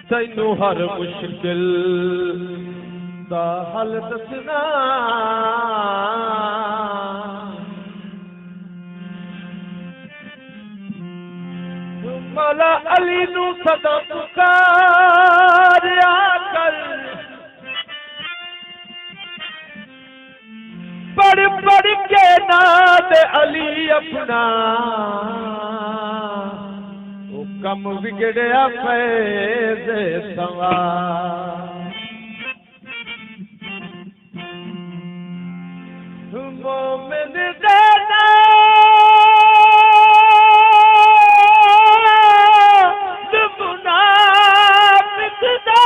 तैनू हर मुश्किल दा हल दसना मौला अली नू सदा पुकारिया कर पढ़ पढ़ के नाद अली अपना कम बिगड़िया फैज़ सवा मोमिन देना मुनाफिक दा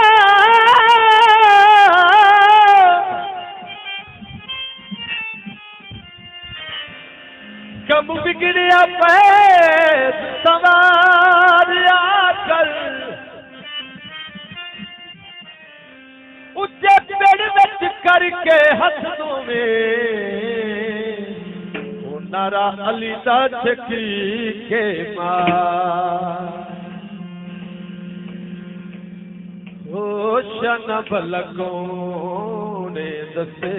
कम बिगड़िया फैज़ सवा उच्चे पेड़ विच करके हथों में नारा अली दा छकी के मार होशन भलकों ने दसे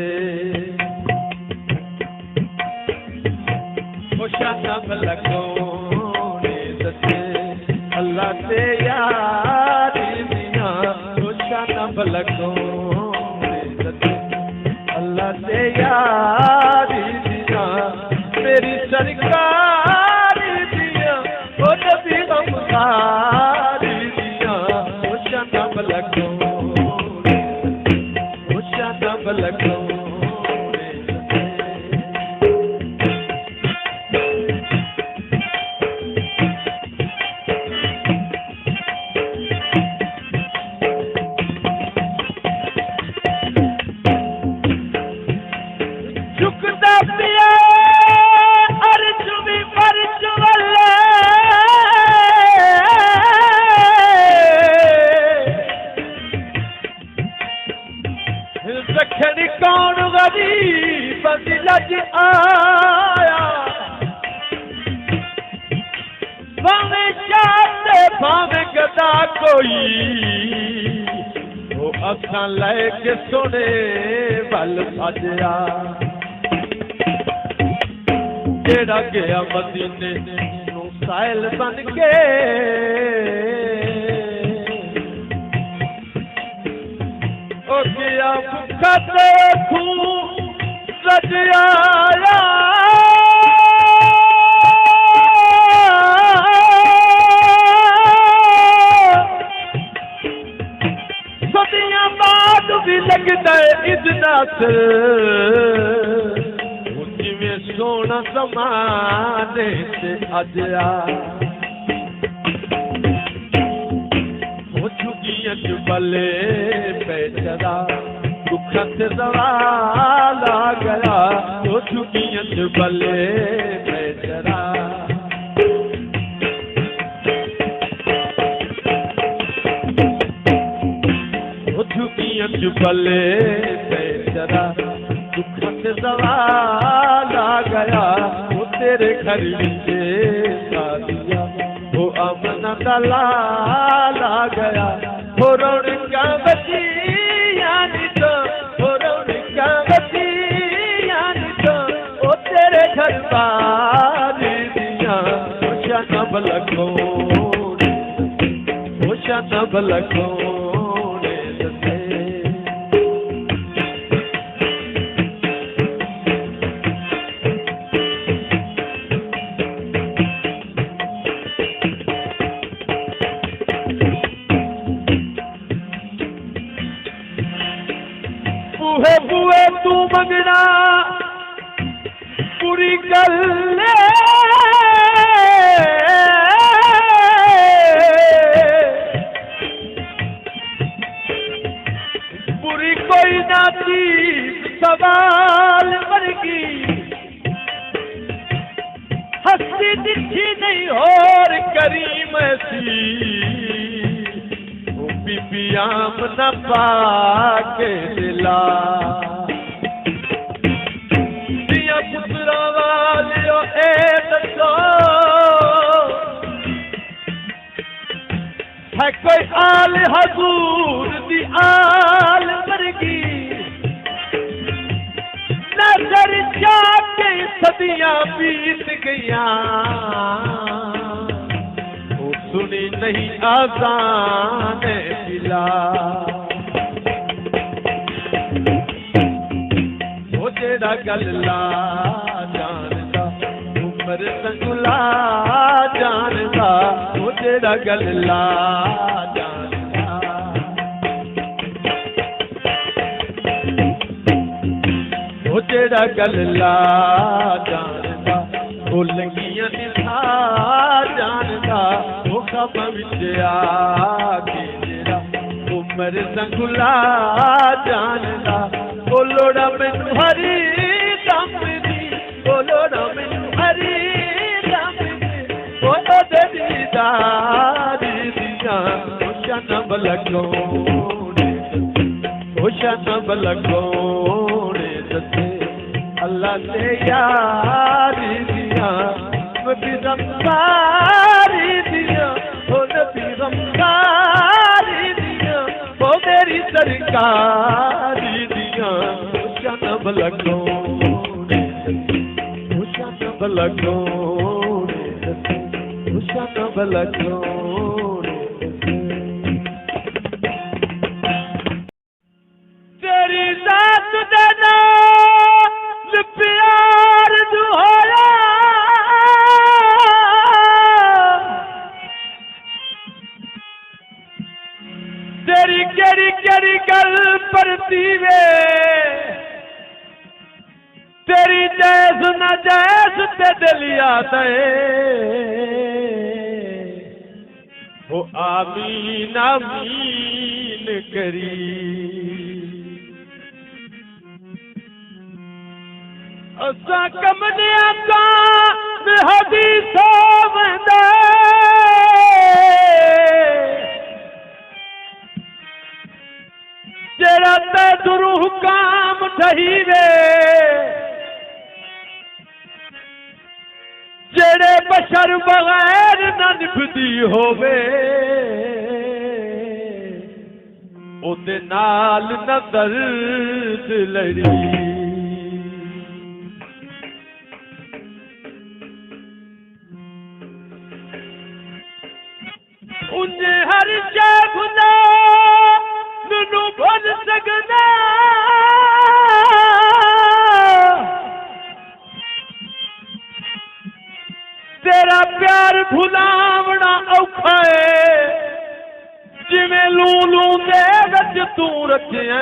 होशन भलकों ने दसे अल्लाह ते यारी दिया होशन भलकों अल्लाह से यारी दिया मेरी सरकार दिया ओ नबी गमसारी दिया ओ शनब लगो ओ शनब लगो कौन गरीब लज आया भावे चाहते भावे गदा कोई वो अखा लेके सुने बल भजया जेड़ा गया मदीने नू साहिल बन के ओ गया भुखा देखू रजिया सदियां बाद भी लगता है इतना से जिवें सोना ज़माने से अजया हो चुकियां जुबले बेचरा दुखत सवाल आ गया हो चुकियां जुबले बेचरा हो चुकियां जुबले बेचरा दुखत सवाल आ गया वो तेरे घर से शादिया वो अमन दलाल आ गया हो रौनका बची यानी तो हो रौनका बची यानी तो वो तेरे घर बारी दिया वो शनब लगो वो शनब लगो बूहे बूहे तू मंगना पूरी गल पूरी कोई ना थी सवाल वर्गी हस्ती दिखी नहीं और करीम ऐसी बीबियाम न पाके दिला दिया पुत्रा वालियो ए दसो है कोई आल हजूर दी आल वर्गी नजर जाके सदियां बीत गया वो सुनी नहीं आज़ान बिलाल वो जेड़ा गल्ला जानदा उमर संगुला जानदा वो जेड़ा गल्ला जानदा वो जेड़ा गल्ला जानदा वो लंगियां निभा जानदा वो कब विच आके जेड़ा उमर संगुला जानदा वो लोड़ा मैनू हरी दम दी वो लोड़ा मैनू हरी दम दी वो दे दीदारी दियां खुशन बलगोने खुशन बलगोने दसे अल्लाह ते यारी दियां नबी रमज़ारी दियां ओ नबी रमज़ारी दियां ओ मेरी सरकारी दियां खुशन बलगोने खुशन बलगोने खुशन बलगोने तेरी जात दे नाल प्यार दुहाया तेरी केड़ी केड़ी गल परती वे तेरी जैस न जैस ते दिलिया दे वो आमीन आमीन करी असा कमनिया का हदीसों में दे जेड़ा ते दुरूह काम ठही वे जेड़े बशर बगैर न निभदी होवे ओदे नाल न दर्द लड़ी उन्हें हर शय खुदा नू भुल सकदा तेरा प्यार भुलावना औखा है जिवें लूलू दे विच तू रखिया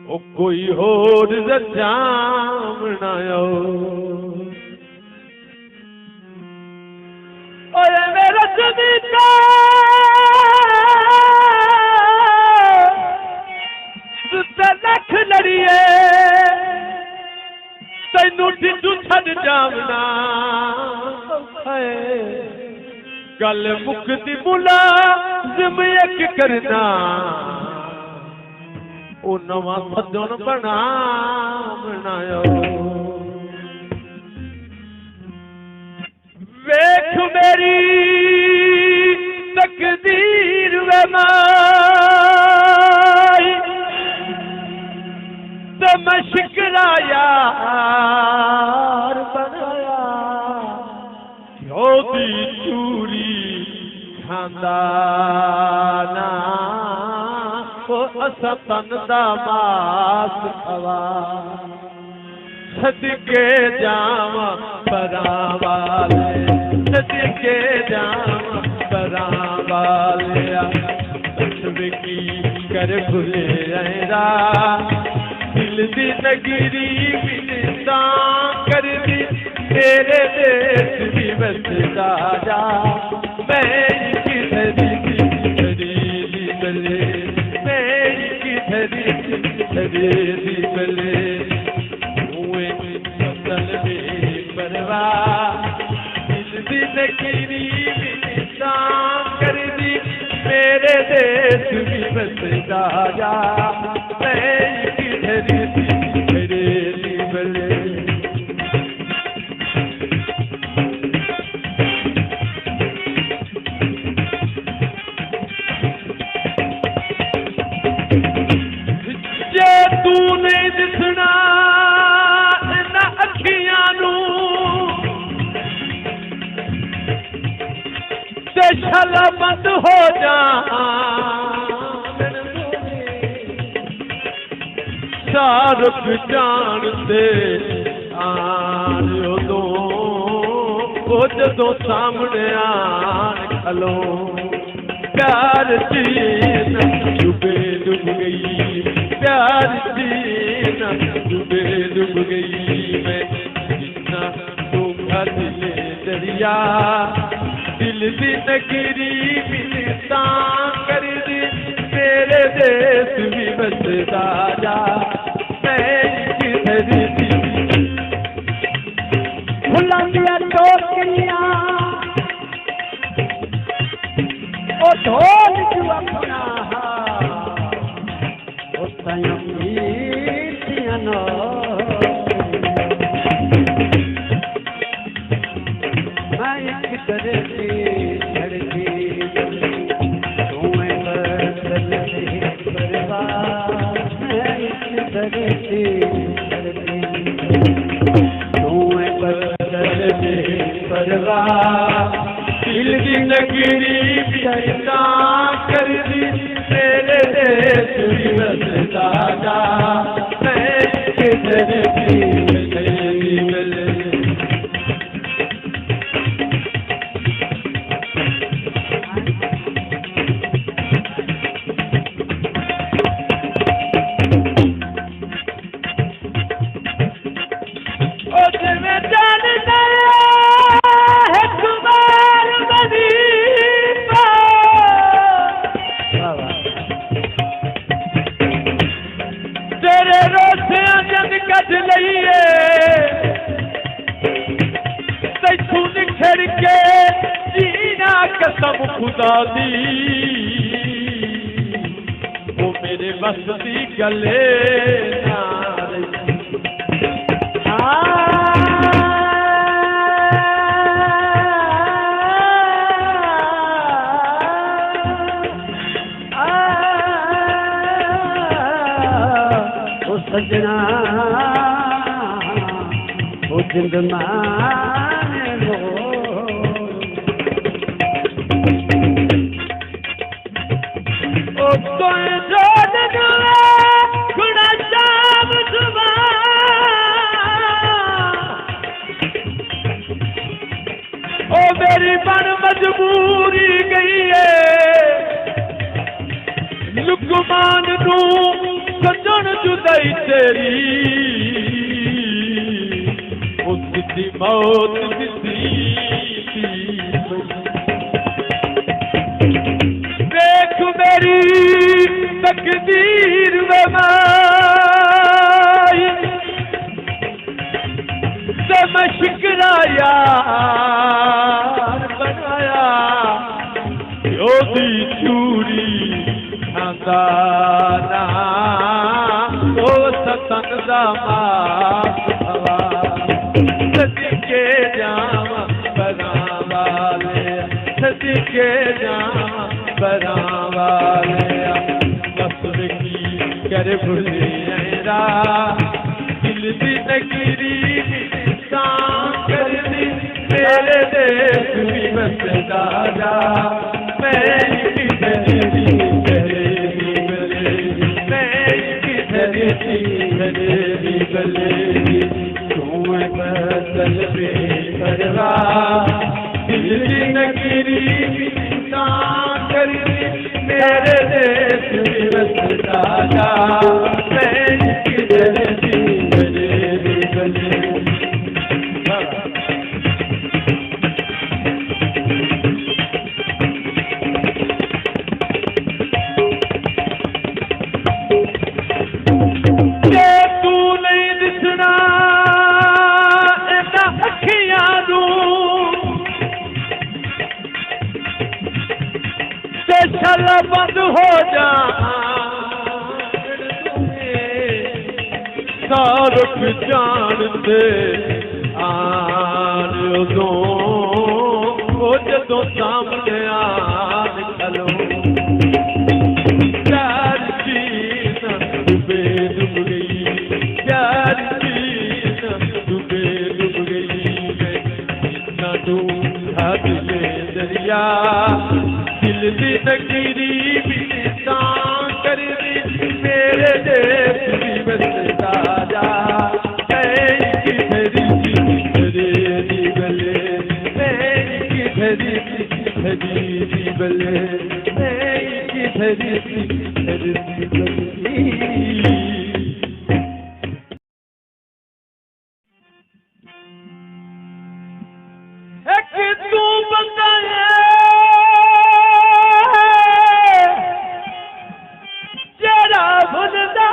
ओ कोई होर जामना ओए मेरा सदीका तुझे लख लड़िए तैनू ढिड्डू छड़ जावना गल मुकदी मुलाजिम एक करना ओ नवा सजन बनायो वेख मेरी तकदीर वे माई ते मैं शिकरा यार बनाया योदी चूरी खानदाना ओ असा तन दा मास खवा सदके जावा परावाले सदके जावा परावाले की कर भूले ऐरा दिल दी नगरी मिलता कर दी तेरे देश भी बसदा जा मैं किधरी खरीदी बले मैं किधरी खरीदी बले मेरे देश भी बसदा जा मैं किधरी खरीदी बले शला बंद हो जा शाहरुख जानते आन उदों वो जदों सामने आन खलो प्यार दी डूबे डूब गई प्यार दी डूब गई मैं जितना डूबा दिले दरिया दिल दी नगरी मिलता कर दी मेरे देश भी बसदा जा मैं किधर दी फुल्लां दियां टोकरियां ओ ढोल जो अपना ओ ताईं मीठियां नो मैं किधर दी धड़की तुम्हें बदल नहीं परवाह मैं किधर दी धड़की तुम्हें बदल नहीं परवाह दिल की नगरी बिछड़ता कर दी मेरे देश भी बसदा जा मैं किधर दी कसम खुदा दी वो मेरे बस दी गले नारे ओ सजना ओ जिंदमाने वो मेरी बन मजबूरी गई है लुकमान नू सजन जुदाई तेरी उसकी मौत दिसी देख मेरी तकदीर में माई मैं शिकराया योदी चूरी खांदाना ओ सतन दा मावा सदके जावा बना वाले सदके जावा बना वाले बस की कर भुलिया दिल दी नगरी कर दी मेरे देश भी बसदा जा मैं किधर दी गले तुम्हें बदल पे करवा दिल की नगरी बिता कर मेरे देश भी बसदा जा मैं किधर दी गले शला बंद हो जा शाहरुख जानते आन उदों वो जदों सामने आन खलो प्यार की डूबे डूब गई प्यार की डूबे डूब गई मैं इतना डूबा दिले दरिया दिल दी नगीरी बिना कर मेरे देश दी बसता जा किधरी दी गले किधरी दी गले किधरी दी गले। तू बंदा जरा भुलदा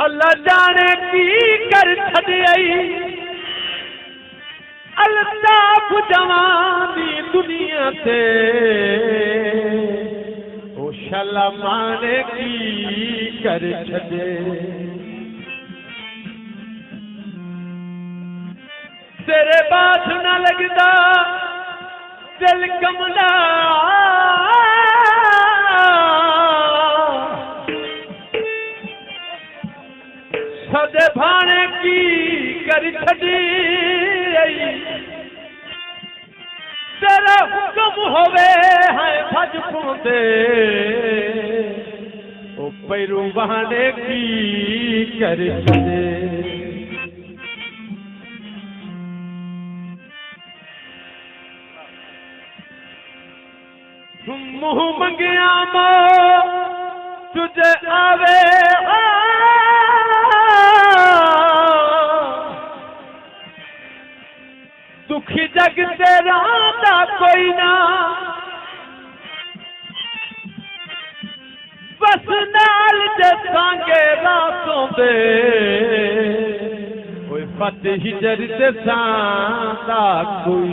अल्लाह जाने की कर छड़ई अल्ताफ जवानी दुनिया से ओ शला माने की कर छड़े तेरे बात न लगदा दिल कमला सदे भाने की कर छड़ी तेरा हुक्म होवे है भज पोंदे ओ पैरू बहाने की कर छड़े मुँह मंगिया मो तुझे आवे दुखी जग तेरा दा कोई ना बस नाल जसांगे रातों दे कोई फतेह हिजर जसांदा कोई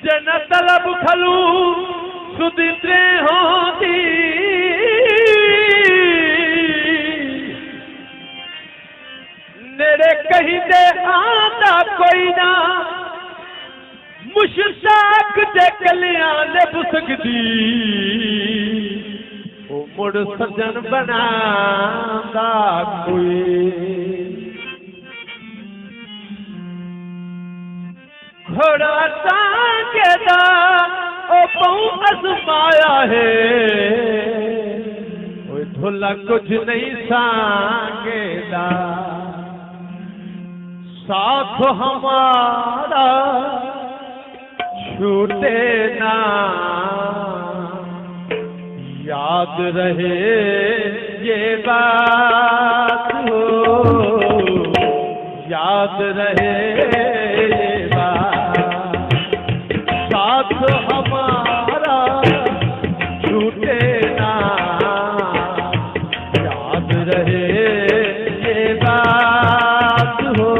जन तलब खलू सुदित्रे होती मेरे कहीं दे आंदा कोई ना मुशताक दे कलियां ने बुसकदी ओ मुड़ सजन बनांदा कोई घोड़ा सांगे दा ओ बहु आजमाया है ओ ढोला कुछ नहीं सांगे दा साथ हमारा छूटे ना याद रहे ये बात हो याद रहे ये बात साथ हमारा छूटे ना याद रहे ये बात हो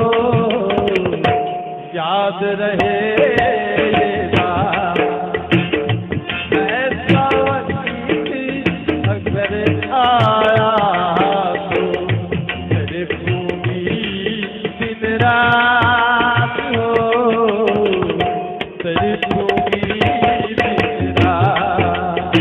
याद रहे ये बात ऐसा अगर आया तो मेरे भूमि दिन रात हो तेरी भूमि दिन रात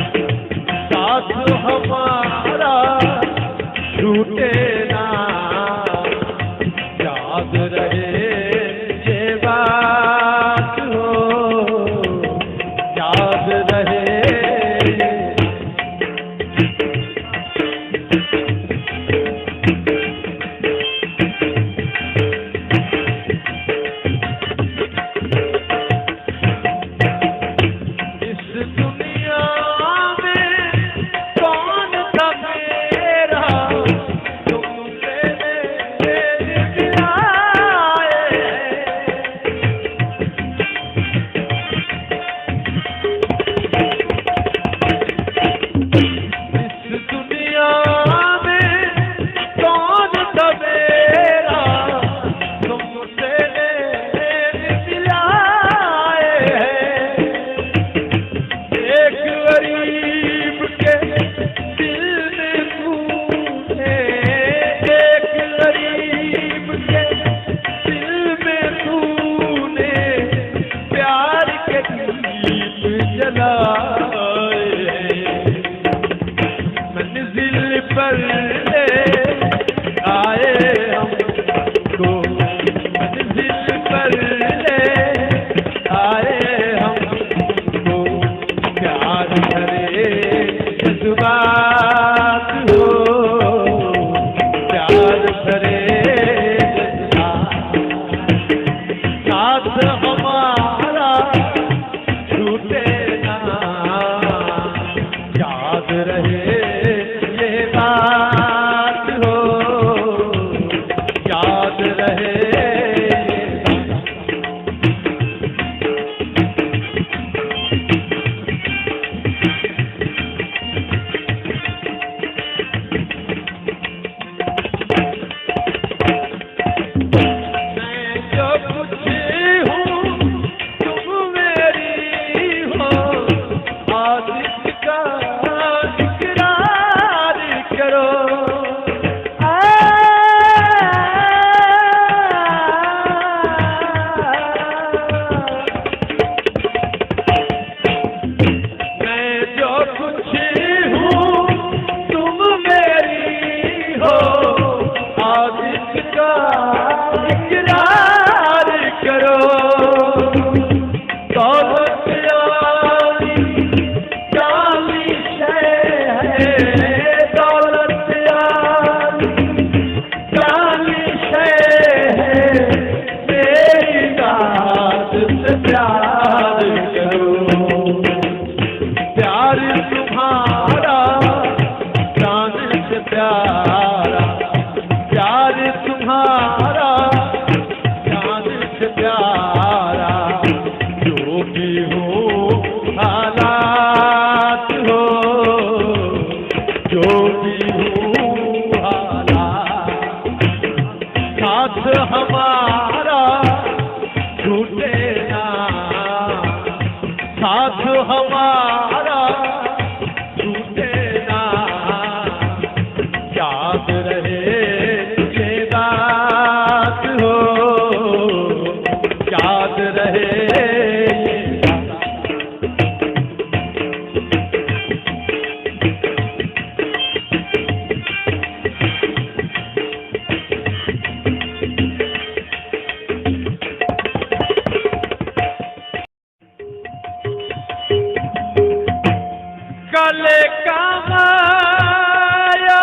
कले का माया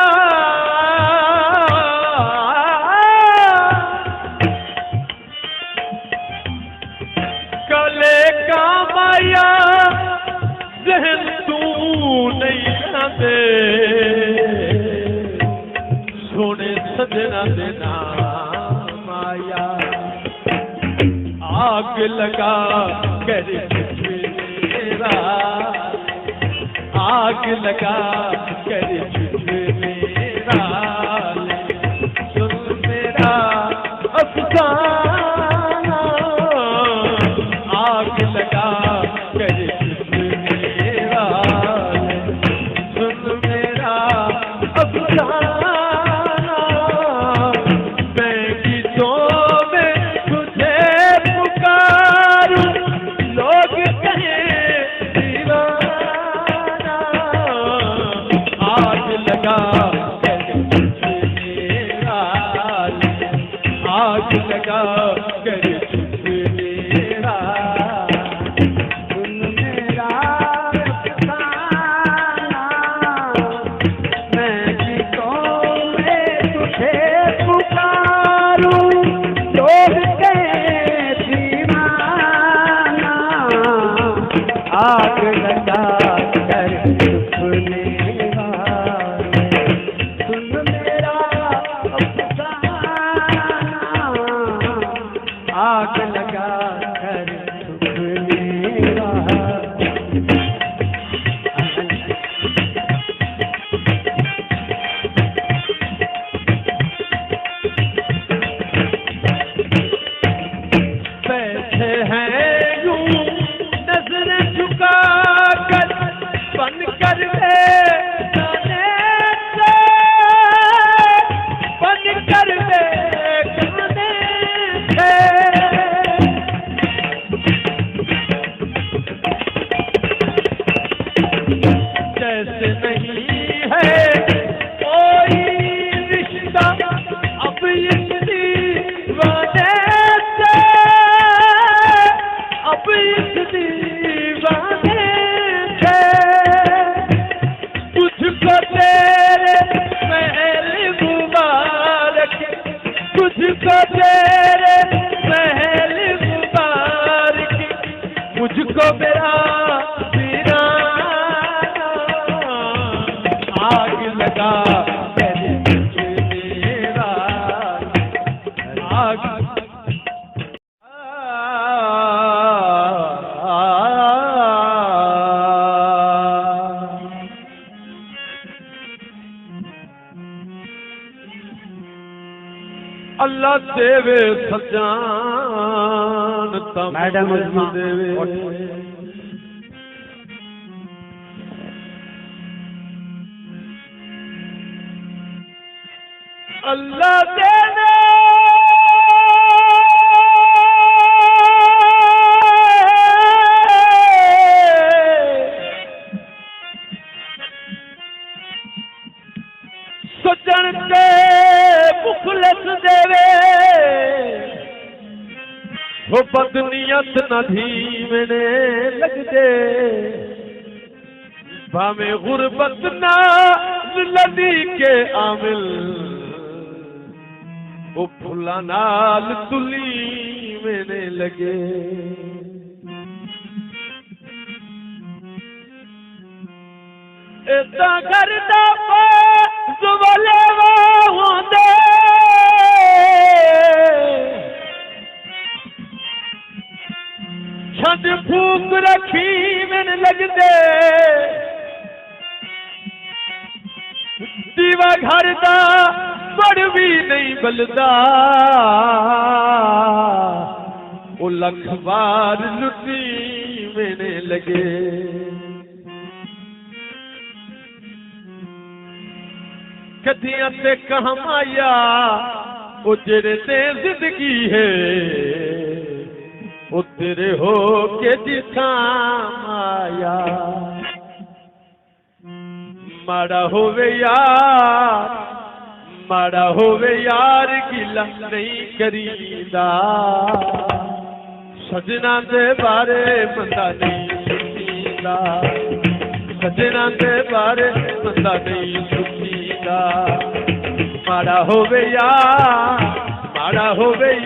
कले का माया जहन तू नहीं जाते सोने सजना देना माया आग लगा कर मेरा आग लगा कर मेरा सुन मेरा अफसाना आग लगा कर मेरा सुन मेरा अफसाना मैं गीतों में तुझे पुकारूं लोग कहें दीवाना आग लगा कर मेरा आग लगा कर मेरा सुन मेरा अफसाना मैं गीतों में तुझे पुकारूं लोग कहें दीवाना आग लगा कर सुने वाले सुन मेरा अफसाना आग लगा कर सुने वाले बैठे हैं यूं नजर झुका कर बन कर गाने से बन कर गाने से जैसे नहीं है कोई रिश्ता अब इस दीवाने से अब इस दीवाने से तुझको तेरे महल मुबारक तुझको तेरे महल मुबारक मुझको मेरा वीराना आग लगा कर मेरा आग अल्लाह देवे सजान मैडम उस्मा देवे अल्लाह देवे सजन के मुखलस देवे वो बदनियत न धीमने लग दे भावे गुरबत ना लदी के आमिल वो फुला नाल तुली मैंने लगे इतना करदा जुबले वो होंदे छंद फूक रखी मैंने लग दे दीवा घर दा बड़ भी नहीं बलदा वो लख बार लुटी मैंने लगे कदियां ते कहम आया वो जेरे ते जिंदगी है वो तेरे हो के जिथा आया माड़ा होवे यार गिला नहीं करीदा सजना दे बारे बंदा नहीं सुनीदा सजना दे बारे बंदा नहीं सुखीदा माड़ा होवे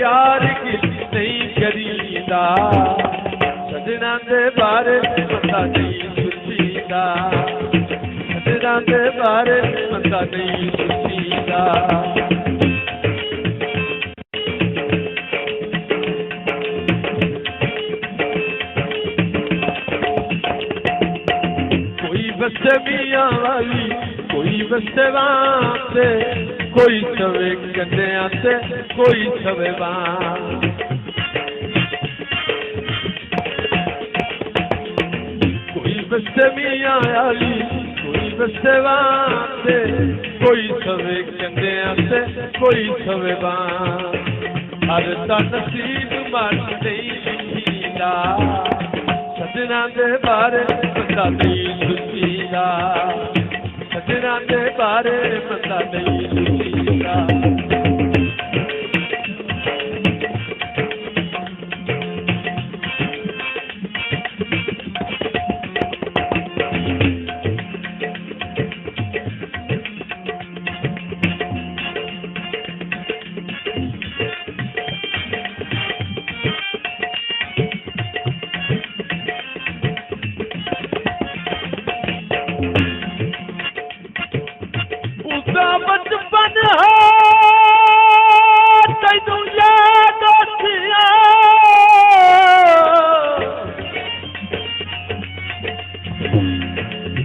यार की नहीं करीदा सजना दे बारे बंदा नहीं सुखीदा सजना दे बारे बंदा नहीं सुखीदा बसे मियां वाली कोई बसे वाते कोई सवे कन्या से कोई सवे कोई बसे मियां वाली कोई बसे वाते कोई सवे कन्या से कोई सवे हर ता नसीब मन नहीं लिखीदा सजना दे बारे बंदा नहीं सुखीदा सजना दे बारे बंदा नहीं सुखीदा बचपन हो तैनू याद आथिया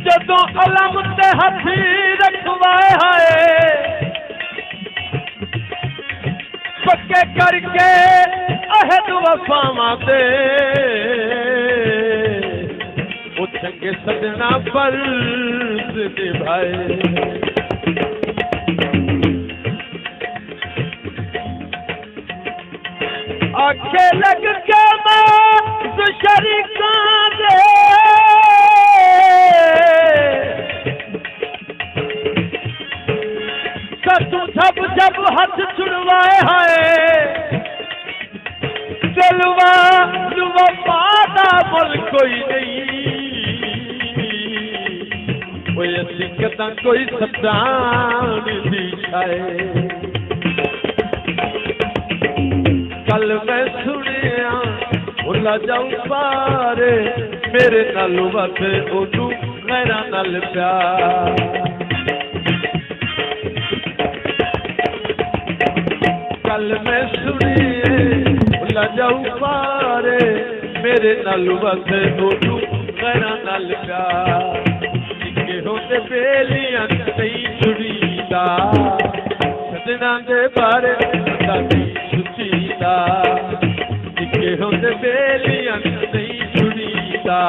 जदों अलम ते हथी रखवाए हाय पक्के करके अहद वफावां दे ओ चंगे सजना फर्ज निभाए आखे लग के मैं शरीका दे कसू जब जब हाथ छुड़वाए हाय दिलवा लुवा पादा मुल कोई नहीं कोई असी कदा कोई सदान दिखाए कल मैं सुनिया भुला जाऊं पारे मेरे नाल वध ओनू मेरा नाल प्यार कल मैं सुनिए भुला जाऊं पारे मेरे नाल वध ओनू मेरा नाल प्यार निके होते बेलियां नहीं छुड़ीदा सजना दे बारे बंदा नहीं सुखीदा निके होते बेलियां नहीं छुड़ीदा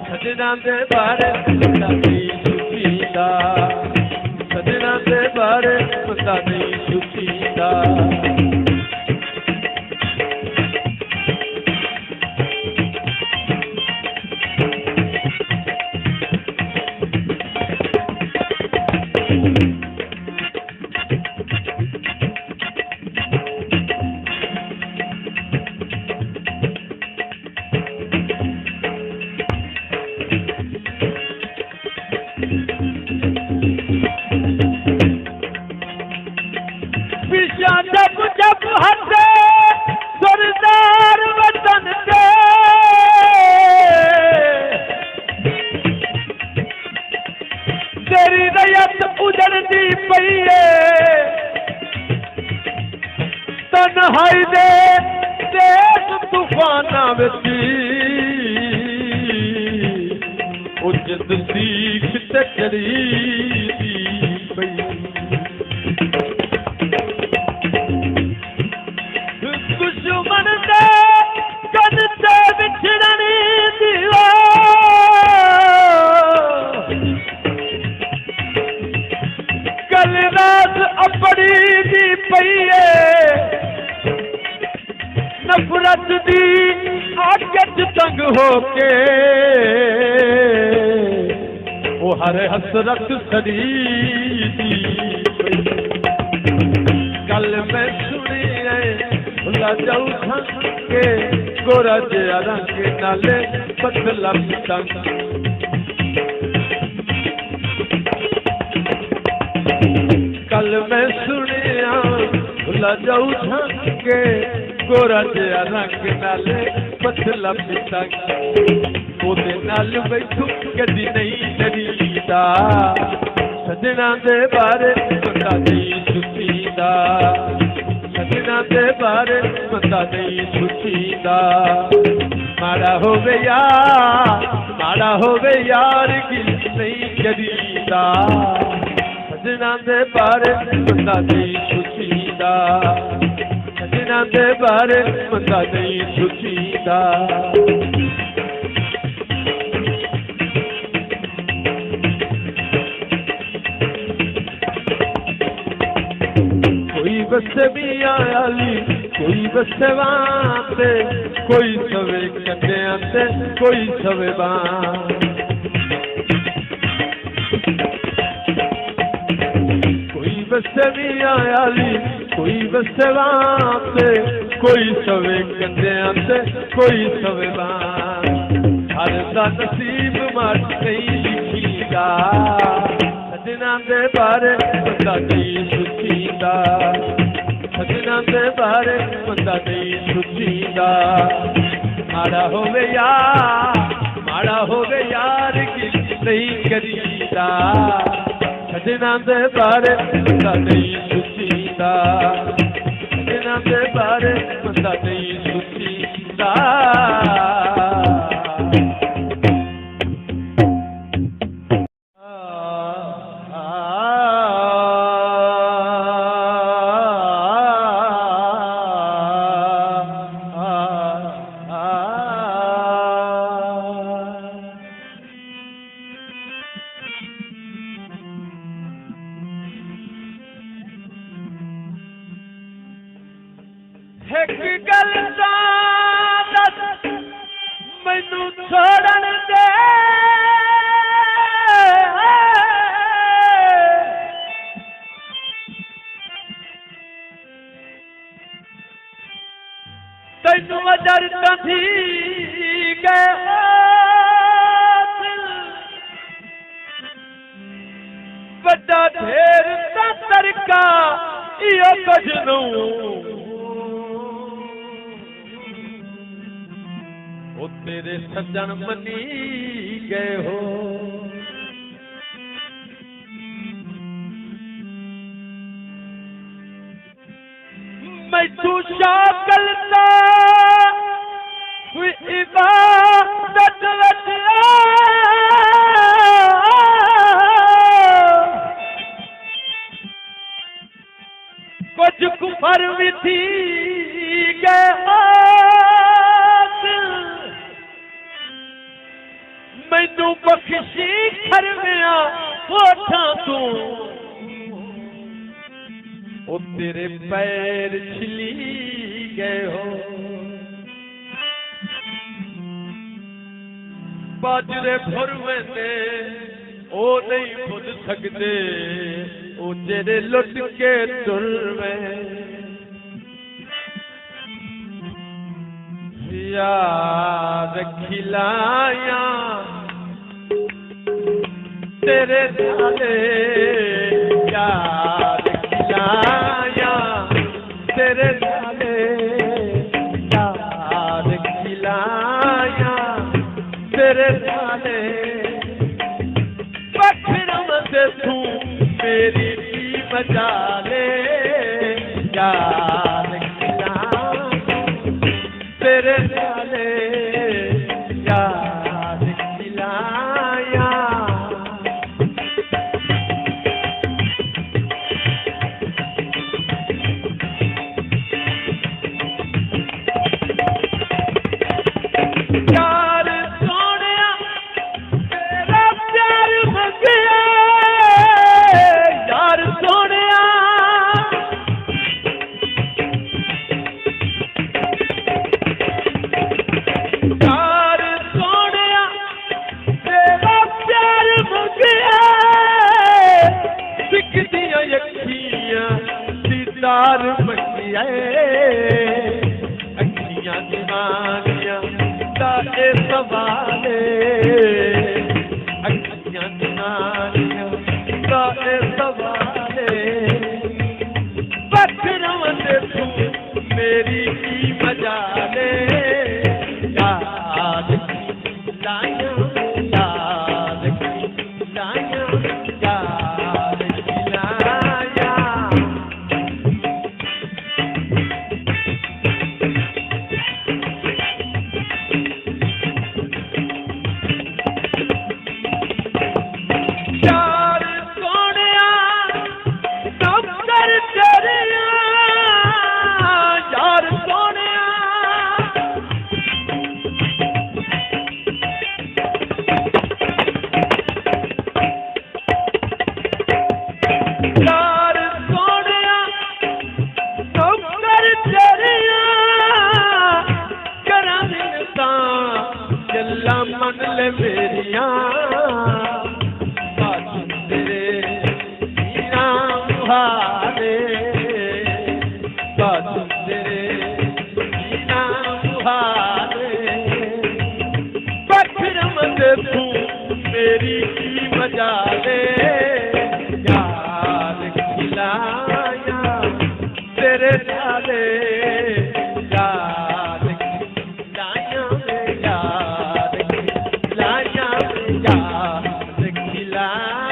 सजना दे बारे बंदा नहीं सुखीदा सजना दे बारे बंदा नहीं सुखीदा जब जब हंसे सरदार वतन दे तेरी रयत उजड़ती पई है तन्हाई दे तेज तूफाना विच उजद सीख ते चढ़ी पई दुश्मन दे कद ते विछड़नी दीवा कल रात अपनी दी पई है नफरत दी आग च तंग होके वो हर हसरत सड़ी दी कल मैं सुनी है भुला जाऊं थक के गोरा जिया रंग नाले पतला पतंग कल मैं सुनिया भुला जाऊ के गोरा जिहा रंग नाले पतला पितंग ओदे नाल बैठू कदी नहीं डरीदा सजना दे बारे बंदा नहीं सुचीदा सजना दे बारे बंदा नहीं सुचीदा माड़ा होवे यार गिल नहीं करीदा सजना दे बारे बंदा नहीं सुचीदा सजना दे बारे बंदा नहीं सुचीदा कोई बस मियां आली कोई बस वाते कोई सवे कन्या ते कोई सवे बां कोई बस मियां आली कोई बस वाते कोई सवे कन्या ते कोई सवे बां हर दा नसीब माट नहीं लिखीदा सजना दे बारे बंदा नहीं सुचीदा सजना दे बारे बंदा नहीं सुचीदा माड़ा होवे यार किस नहीं करीदा सजना दे बारे बंदा नहीं सुचीदा सजना दे बारे बंदा नहीं सुचीदा एक गल दस मैनू छोड़न दे तैनू अजर कभी गए बड़ा ढेर तरका इो कजनू तेरे सज्जन मनी गए हो मैं तू शाकलता हुई इबादत कुछ कुफर भी थी गए मैनू बख्शी खरमिया होठा तू ओ तेरे पैर छिली गए हो बाजरे भरवे ने ओ नहीं बुझ सकते ओ जेरे लुट के तुरवे यार खिलाया तेरे नाले यार खिलाया तेरे नाले यार खिलाया तेरे नाले बखरम से तू मेरी भी बचा ले यार खिलाया तेरे नाले यार खिलाया यार सोनिया तेरा प्यार मंगिया यार सोनिया यार सोनिया तेरा प्यार मंगिया सिकदियां अखियां दीदार मंगिया अखियां दीवानियां दाए सवाले अखियां दीवानियां दाए सवाले मेरी की मजा ले यार खिलाया तेरे नाले यार खिलाया में यार खिलाया में यार खिलाया।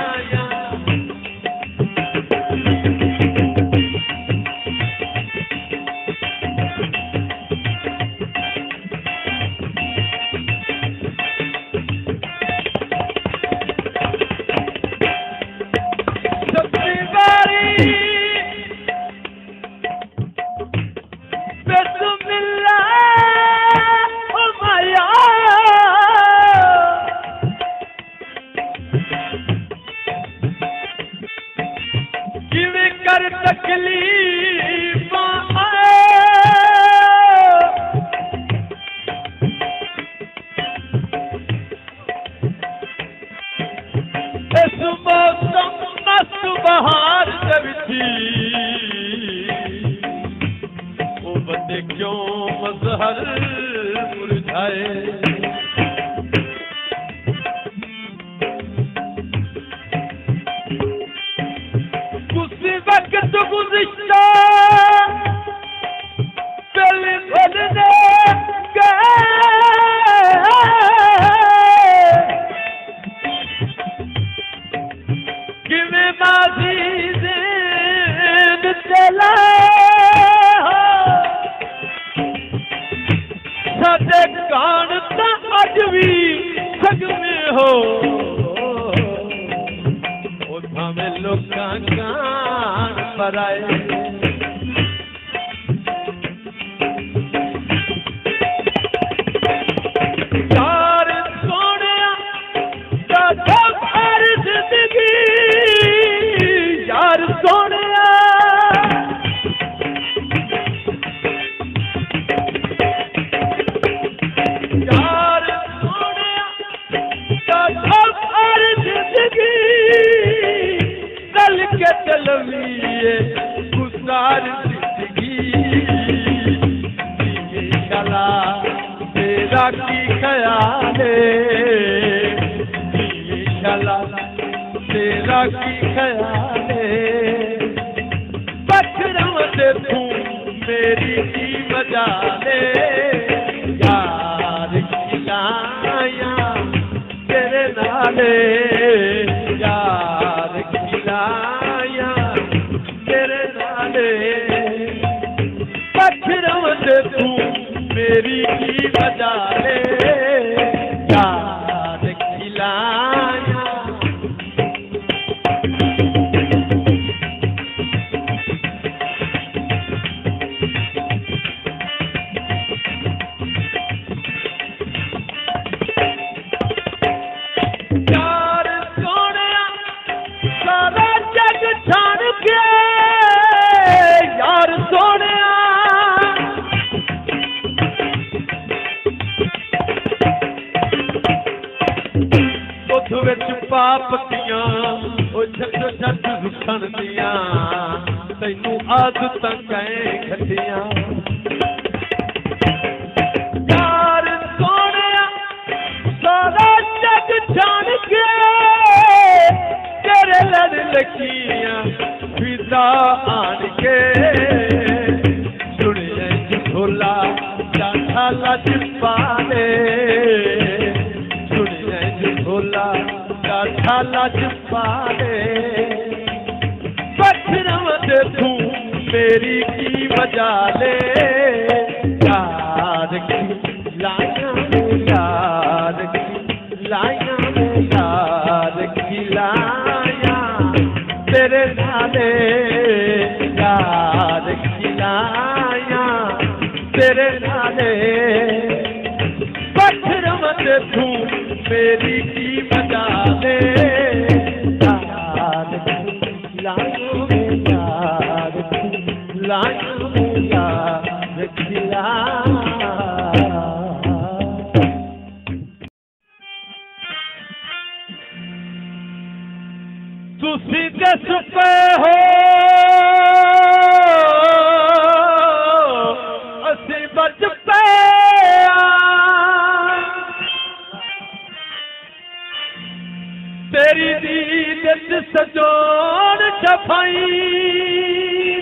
तेरी दीद सजोन छफाई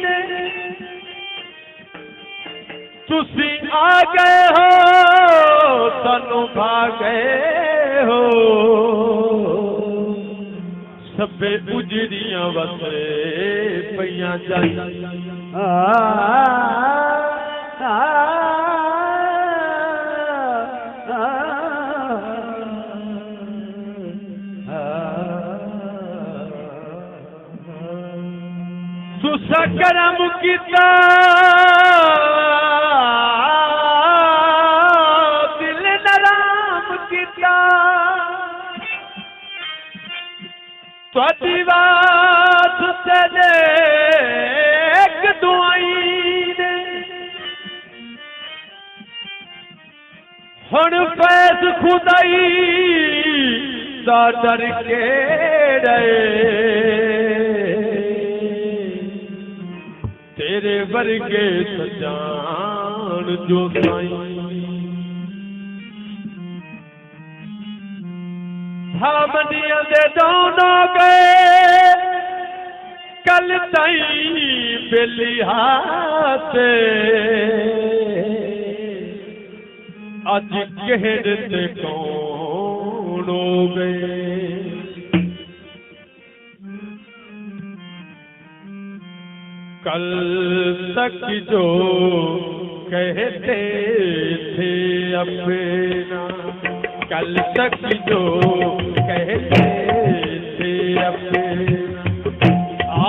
ने तुसी आ गए हो सानू भा गए हो सबे उजड़ियां वसे पईयां जाई तुसा करम कीता दिल नराम कीता तुहाडी वास्ते नेक दुआई ने हुण फैज खुदाई दा डर के तेरे वर्गे सजान जो साईं भामनिया दे दोनों गए कल ताई बेली हाथ अज कहड़ ते कौन हो गए कल तक जो कहते थे अपना कल तक जो कहते थे अपना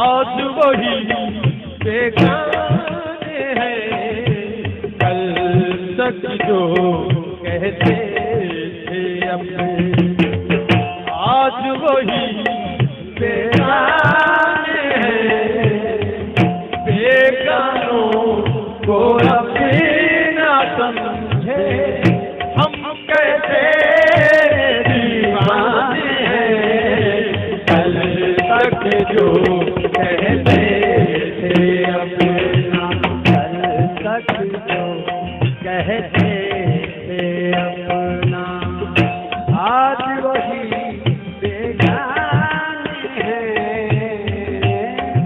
आज वही बेगाने हैं कल तक जो कहते थे अपना आज वही बेगाने हैं बेगानों को अपना समझे हम कैसे दीवाने हैं कल तक जो कहते थे अपना कल तक जो कहते थे अपना आज वही बेगाने हैं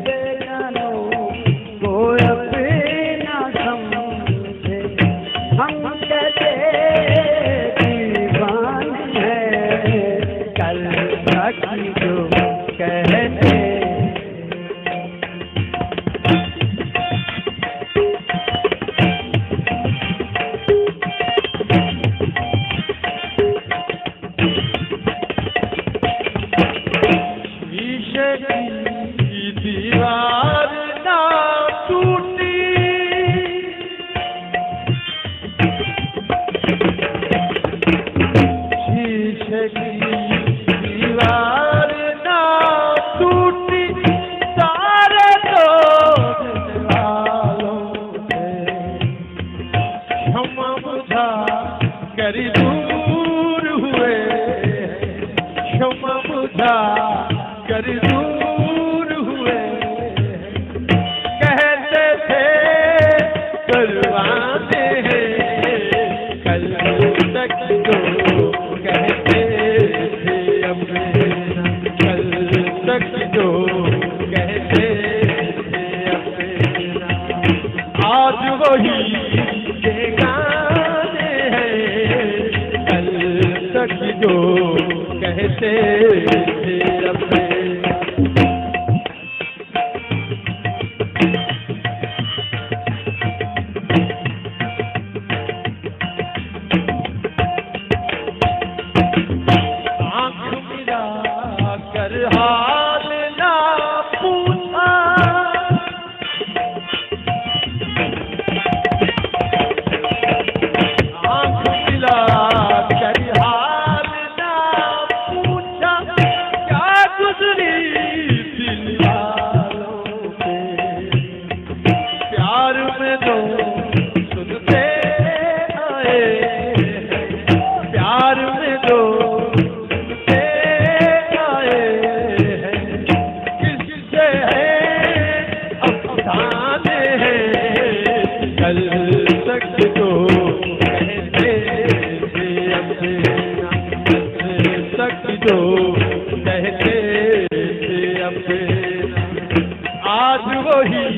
बेगानों को अपना समझे हम कहते दीवाने हैं कल तक जो कहते शीशे की दीवार ना टूटी शीशे की दीवार ना टूटी सारे दोस्त वालों से क्षमा बुझा कर दूर हुए क्षमा बुझा कर दूर हुए कहते थे करवाते हैं कल तक जो कहते थे अपना कल तक जो कहते थे अपना आज वही बेगाने हैं कल तक जो कहते थे अपना आँख मिला कर हाल ना पूछा आँख मिला कर हाल ना पूछा क्या गुजरी दिल वालों पे प्यार में दो सुनते आए प्यार में दो सुनते आए हैं किससे है अफसाने हैं कल तक जो कहते थे अपना कल तक जो कहते ही